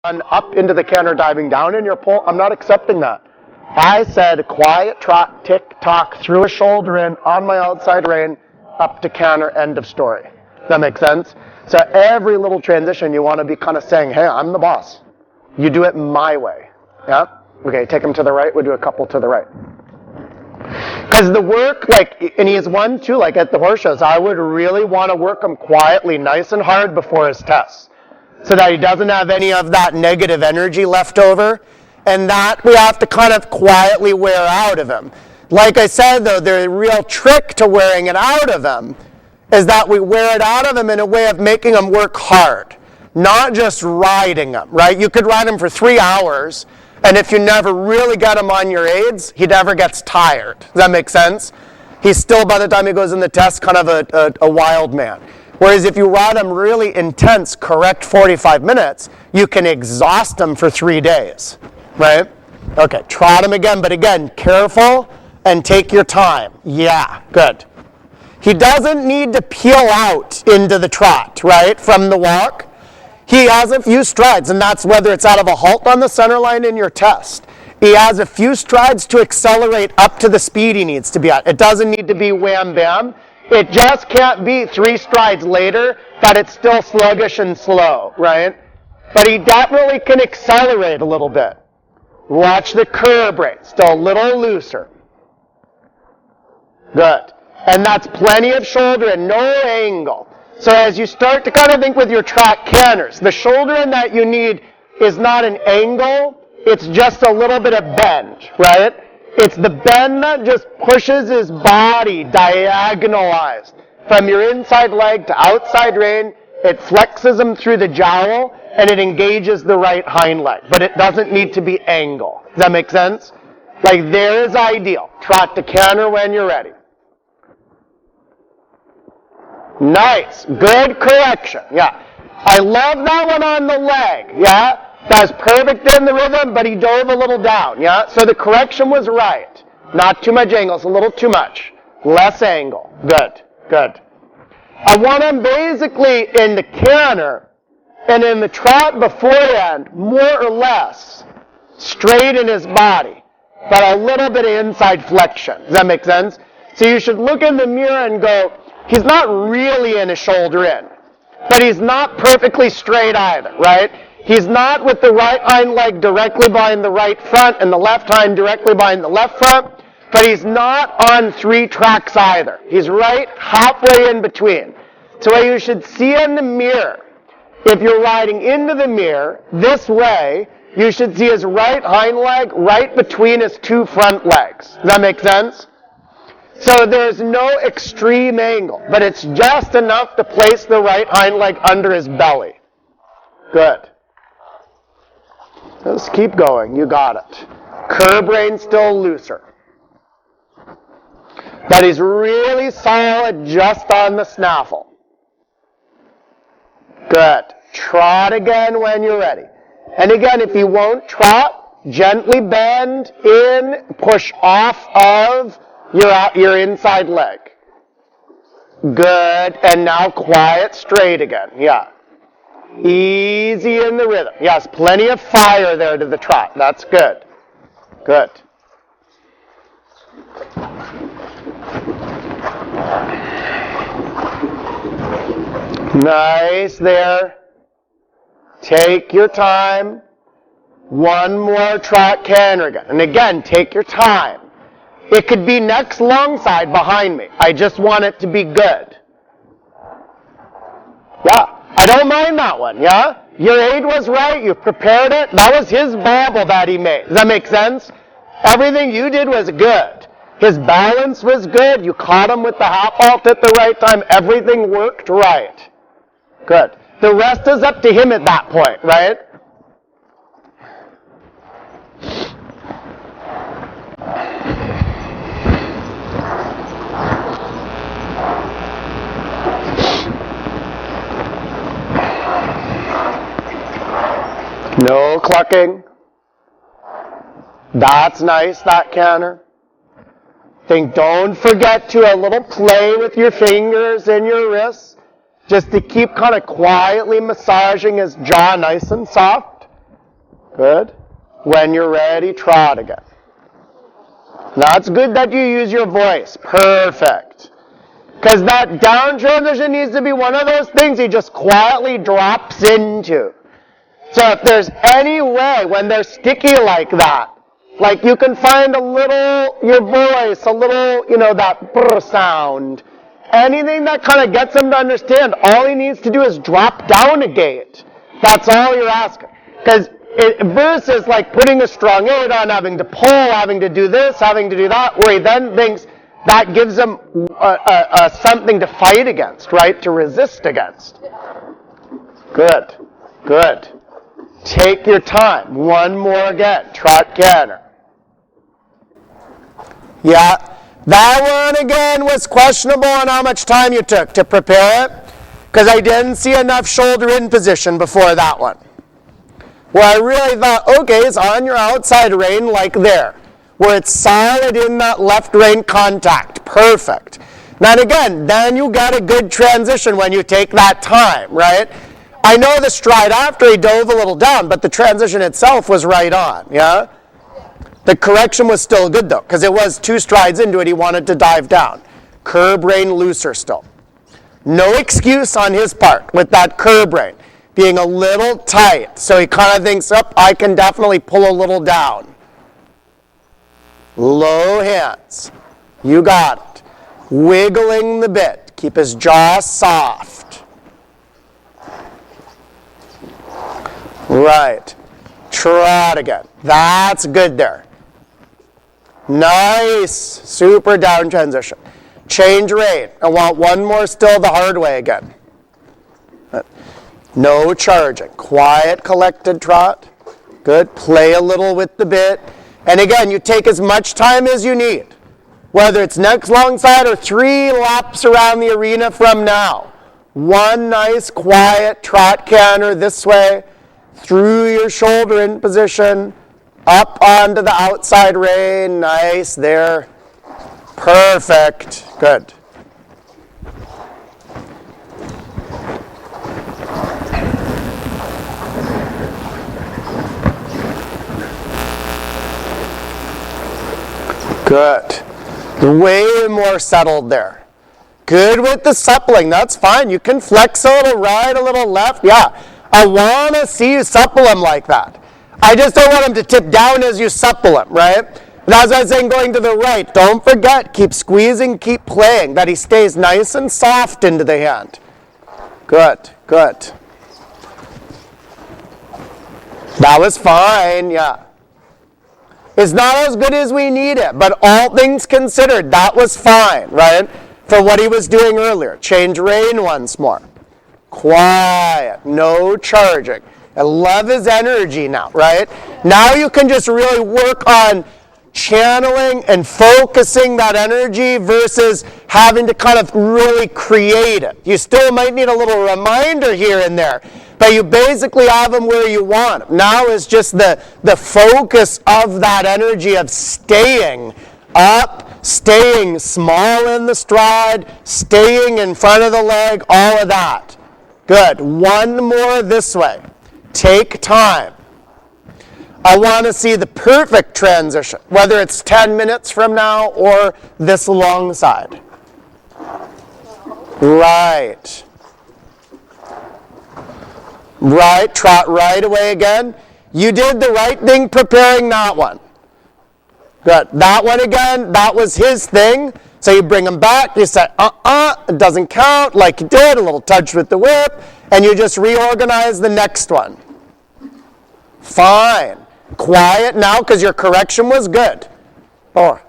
up into the canter, diving down in your pull. I'm not accepting that. I said quiet trot, tick tock, through a shoulder in, on my outside rein, up to canter, end of story. Does that make sense? So every little transition you want to be kind of saying, hey, I'm the boss. You do it my way. Yeah? Okay, take him to the right. We'll do a couple to the right. Because the work, and he is one too, at the horse shows, I would really want to work him quietly, nice and hard before his tests, so that he doesn't have any of that negative energy left over, and that we have to kind of quietly wear out of him. Like I said, though, the real trick to wearing it out of him is that we wear it out of him in a way of making him work hard, not just riding him, right? You could ride him for 3 hours, and if you never really get him on your aids, he never gets tired. Does that make sense? He's still, by the time he goes in the test, kind of a wild man. Whereas if you ride him really intense, correct 45 minutes, you can exhaust him for 3 days, right? Okay, trot him again, but again, careful and take your time. Yeah, good. He doesn't need to peel out into the trot, right, from the walk. He has a few strides, and that's whether it's out of a halt on the center line in your test. He has a few strides to accelerate up to the speed he needs to be at. It doesn't need to be wham bam. It just can't be 3 strides later that it's still sluggish and slow, right? But he definitely can accelerate a little bit. Watch the curb rate, still a little looser. Good. And that's plenty of shoulder and no angle. So as you start to kind of think with your trot canters, the shoulder in that you need is not an angle, it's just a little bit of bend, right? It's the bend that just pushes his body diagonalized from your inside leg to outside rein. It flexes him through the jowl, and it engages the right hind leg. But it doesn't need to be angle. Does that make sense? There is ideal. Trot to canter when you're ready. Nice. Good correction. Yeah. I love that one on the leg. Yeah. That was perfect in the rhythm, but he dove a little down. Yeah. So the correction was right. Not too much angle. It's a little too much. Less angle. Good. Good. I want him basically in the canter and in the trot beforehand, more or less, straight in his body, but a little bit of inside flexion. Does that make sense? So you should look in the mirror and go, he's not really in a shoulder in, but he's not perfectly straight either, right? He's not with the right hind leg directly behind the right front and the left hind directly behind the left front, but he's not on 3 tracks either. He's right halfway in between. So what you should see in the mirror, if you're riding into the mirror this way, you should see his right hind leg right between his 2 front legs. Does that make sense? So there's no extreme angle, but it's just enough to place the right hind leg under his belly. Good. Let's keep going. You got it. Curb rein still looser. But he's really solid just on the snaffle. Good. Trot again when you're ready. And again, if you won't trot, gently bend in, push off of your inside leg. Good. And now quiet, straight again. Yeah. Easy in the rhythm. Yes, plenty of fire there to the trot. That's good. Good. Nice there. Take your time. One more trot canter again. And again, take your time. It could be next long side behind me. I just want it to be good. Yeah, I don't mind that one, yeah? Your aid was right. You prepared it. That was his bobble that he made. Does that make sense? Everything you did was good. His balance was good. You caught him with the half halt at the right time. Everything worked right. Good. The rest is up to him at that point, right? No clucking. That's nice, that canter. Don't forget to a little play with your fingers and your wrists, just to keep kind of quietly massaging his jaw nice and soft. Good. When you're ready, trot again. That's good that you use your voice. Perfect. Because that down transition needs to be one of those things he just quietly drops into. So if there's any way when they're sticky like that, like you can find a little, your voice, a little, that brr sound, anything that kind of gets him to understand, all he needs to do is drop down a gate. That's all you're asking. Because versus like putting a strong 8 on, having to pull, having to do this, having to do that, where he then thinks that gives him something to fight against, right? To resist against. Good. Good. Take your time. One more again. Trot canter. Yeah. That one again was questionable on how much time you took to prepare it, because I didn't see enough shoulder in position before that one. Where I really thought, okay, it's on your outside rein like there, where it's solid in that left rein contact. Perfect. Now again, then you got a good transition when you take that time, right? I know the stride after he dove a little down, but the transition itself was right on, yeah? The correction was still good though, because it was 2 strides into it, he wanted to dive down. Curb rein looser still. No excuse on his part with that curb rein being a little tight. So he kind of thinks, I can definitely pull a little down. Low hands. You got it. Wiggling the bit. Keep his jaw soft. Right. Trot again. That's good there. Nice. Super down transition. Change rein. I want one more still the hard way again. No charging. Quiet, collected trot. Good. Play a little with the bit. And again, you take as much time as you need. Whether it's next long side or 3 laps around the arena from now. One nice, quiet trot canter this way. Through your shoulder in position. Up onto the outside rein. Nice there. Perfect. Good. Good. Way more settled there. Good with the suppling. That's fine. You can flex a little right, a little left. Yeah. I want to see you supple him like that. I just don't want him to tip down as you supple him, right? That's why I'm saying going to the right. Don't forget, keep squeezing, keep playing, that he stays nice and soft into the hand. Good, good. That was fine, yeah. It's not as good as we need it, but all things considered, that was fine, right? For what he was doing earlier. Change rein once more. Quiet, no charging. I love his energy now, right? Now you can just really work on channeling and focusing that energy versus having to kind of really create it. You still might need a little reminder here and there, but you basically have him where you want him. Now is just the focus of that energy of staying up, staying small in the stride, staying in front of the leg, all of that. Good. One more this way. Take time. I want to see the perfect transition, whether it's 10 minutes from now or this long side. Right. Right, trot right away again. You did the right thing preparing that one. Good. That one again, that was his thing. So you bring him back, you say, it doesn't count, like you did, a little touch with the whip, and you just reorganize the next one. Fine. Quiet now because your correction was good.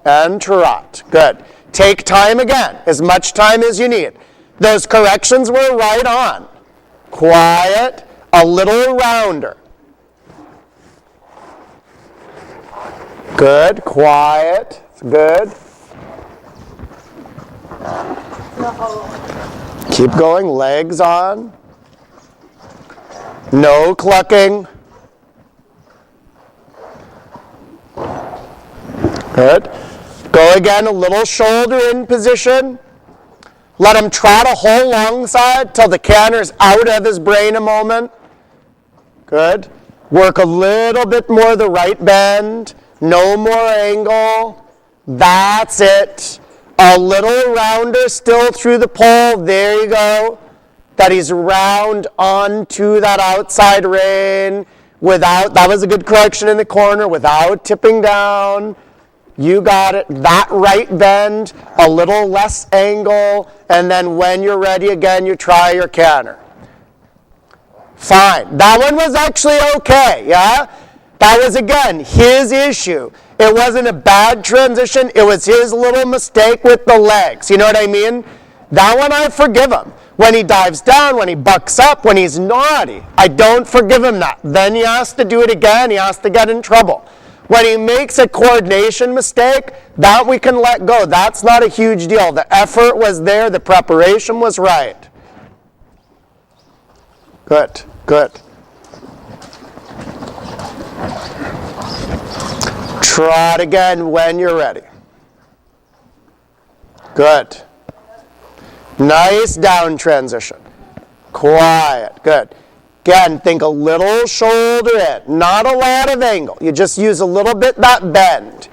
And trot. Good. Take time again, as much time as you need. Those corrections were right on. Quiet, a little rounder. Good, quiet, good. Keep going, legs on. No clucking. Good. Go again, a little shoulder in position. Let him trot a whole long side till the canter's out of his brain a moment. Good. Work a little bit more the right bend. No more angle. That's it. A little rounder still through the pole. There you go. That he's round onto that outside rein without, that was a good correction in the corner, without tipping down. You got it. That right bend, a little less angle, and then when you're ready again, you try your canter. Fine. That one was actually okay, yeah? That was, again, his issue. It wasn't a bad transition. It was his little mistake with the legs. You know what I mean? That one I forgive him. When he dives down, when he bucks up, when he's naughty, I don't forgive him that. Then he has to do it again. He has to get in trouble. When he makes a coordination mistake, that we can let go. That's not a huge deal. The effort was there. The preparation was right. Good, good. Trot again when you're ready. Good. Nice down transition. Quiet. Good. Again, think a little shoulder in. Not a lot of angle. You just use a little bit that bend.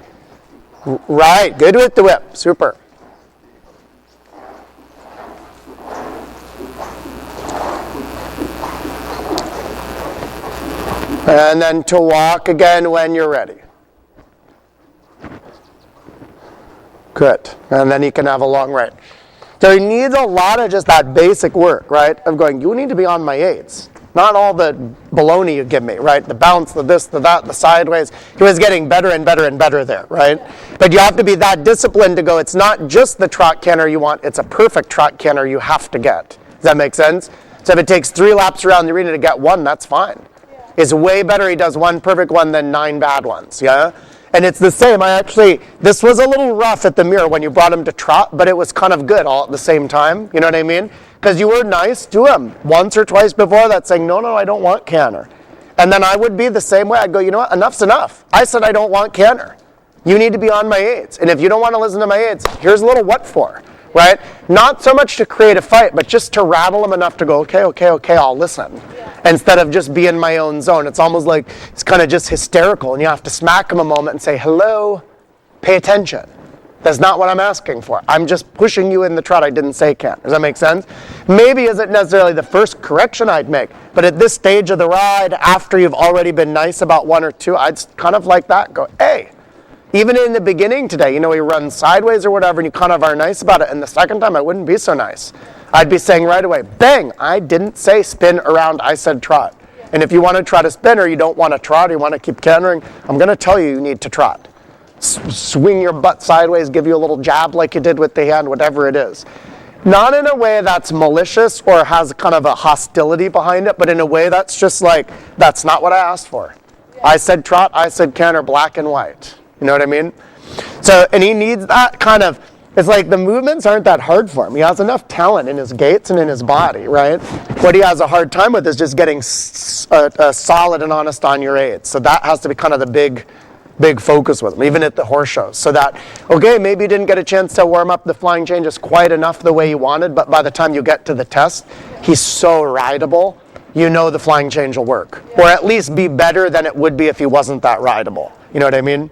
Right. Good with the whip. Super. And then to walk again when you're ready. Good. And then you can have a long right. So he needs a lot of just that basic work, right? Of going, you need to be on my eights. Not all the baloney you give me, right? The bounce, the this, the that, the sideways. He was getting better and better and better there, right? But you have to be that disciplined to go, it's not just the trot canter you want, it's a perfect trot canter you have to get. Does that make sense? So if it takes 3 laps around the arena to get one, that's fine. Yeah. It's way better he does one perfect one than 9 bad ones, yeah? And it's the same. This was a little rough at the mirror when you brought him to trot, but it was kind of good all at the same time. You know what I mean? Because you were nice to him once or twice before that, saying, no, I don't want canter. And then I would be the same way. I'd go, you know what? Enough's enough. I said I don't want canter. You need to be on my eights. And if you don't want to listen to my eights, here's a little what for, right? Not so much to create a fight, but just to rattle him enough to go, okay, I'll listen. Yeah. Instead of just be in my own zone. It's almost like it's kind of just hysterical, and you have to smack him a moment and say, hello, pay attention. That's not what I'm asking for. I'm just pushing you in the trot. I didn't say can't. Does that make sense? Maybe isn't necessarily the first correction I'd make, but at this stage of the ride, after you've already been nice about 1 or 2, I'd kind of like that. Go, hey. Even in the beginning today, he runs sideways or whatever, and you kind of are nice about it. And the second time, I wouldn't be so nice. I'd be saying right away, bang, I didn't say spin around, I said trot. And if you want to try to spin or you don't want to trot or you want to keep cantering, I'm going to tell you need to trot. Swing your butt sideways, give you a little jab like you did with the hand, whatever it is. Not in a way that's malicious or has kind of a hostility behind it, but in a way that's just like, that's not what I asked for. I said trot, I said canter, black and white. You know what I mean? So, and he needs that kind of, it's like the movements aren't that hard for him. He has enough talent in his gaits and in his body, right? What he has a hard time with is just getting solid and honest on your eights. So that has to be kind of the big focus with him, even at the horse shows. So that, okay, maybe you didn't get a chance to warm up the flying changes quite enough the way you wanted, but by the time you get to the test, he's so rideable, you know the flying change will work. Or at least be better than it would be if he wasn't that rideable. You know what I mean?